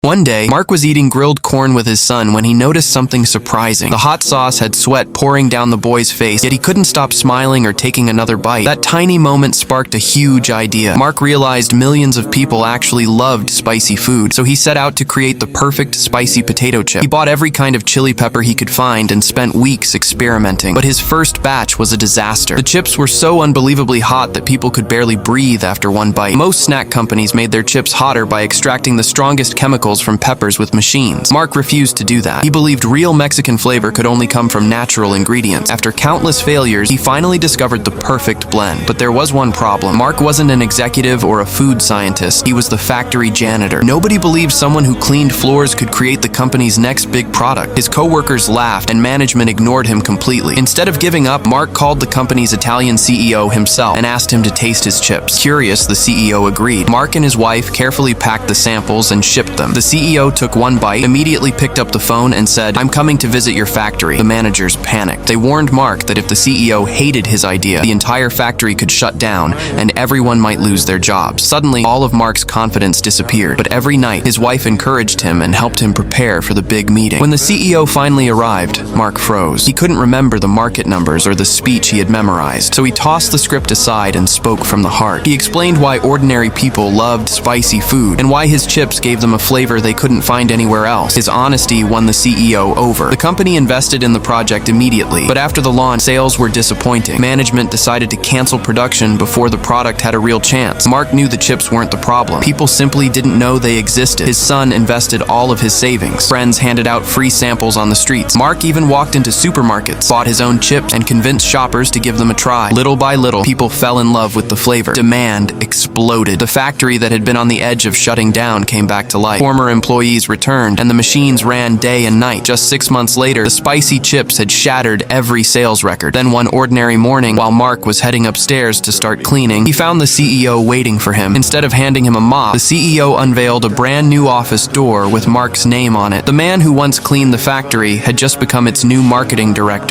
One day, Mark was eating grilled corn with his son when he noticed something surprising. The hot sauce had sweat pouring down the boy's face, yet he couldn't stop smiling or taking another bite. That tiny moment sparked a huge idea. Mark realized millions of people actually loved spicy food, so he set out to create the perfect spicy potato chip. He bought every kind of chili pepper he could find and spent weeks experimenting. But his first batch was a disaster. The chips were so unbelievably hot that people could barely breathe after one bite. Most snack companies made their chips hotter by extracting the strongest chemicals from peppers with machines. Mark refused to do that. He believed real Mexican flavor could only come from natural ingredients. After countless failures, he finally discovered the perfect blend. But there was one problem. Mark wasn't an executive or a food scientist. He was the factory janitor. Nobody believed someone who cleaned floors could create the company's next big product. His co-workers laughed, and management ignored him completely. Instead of giving up, Mark called the company's Italian CEO himself and asked him to taste his chips. Curious, the CEO agreed. Mark and his wife carefully packed the samples and shipped them. The CEO took one bite, immediately picked up the phone and said, "I'm coming to visit your factory." The managers panicked. They warned Mark that if the CEO hated his idea, the entire factory could shut down and everyone might lose their jobs. Suddenly, all of Mark's confidence disappeared. But every night, his wife encouraged him and helped him prepare for the big meeting. When the CEO finally arrived, Mark froze. He couldn't remember the market numbers or the speech he had memorized, so he tossed the script aside and spoke from the heart. He explained why ordinary people loved spicy food and why his chips gave them a flavor they couldn't find anywhere else. His honesty won the CEO over. The company invested in the project immediately, but after the launch, sales were disappointing. Management decided to cancel production before the product had a real chance. Mark knew the chips weren't the problem. People simply didn't know they existed. His son invested all of his savings. Friends handed out free samples on the streets. Mark even walked into supermarkets, bought his own chips, and convinced shoppers to give them a try. Little by little, people fell in love with the flavor. Demand exploded. The factory that had been on the edge of shutting down came back to life. Former employees returned, and the machines ran day and night. Just 6 months later, the spicy chips had shattered every sales record. Then one ordinary morning, while Mark was heading upstairs to start cleaning, he found the CEO waiting for him. Instead of handing him a mop, the CEO unveiled a brand new office door with Mark's name on it. The man who once cleaned the factory had just become its new marketing director.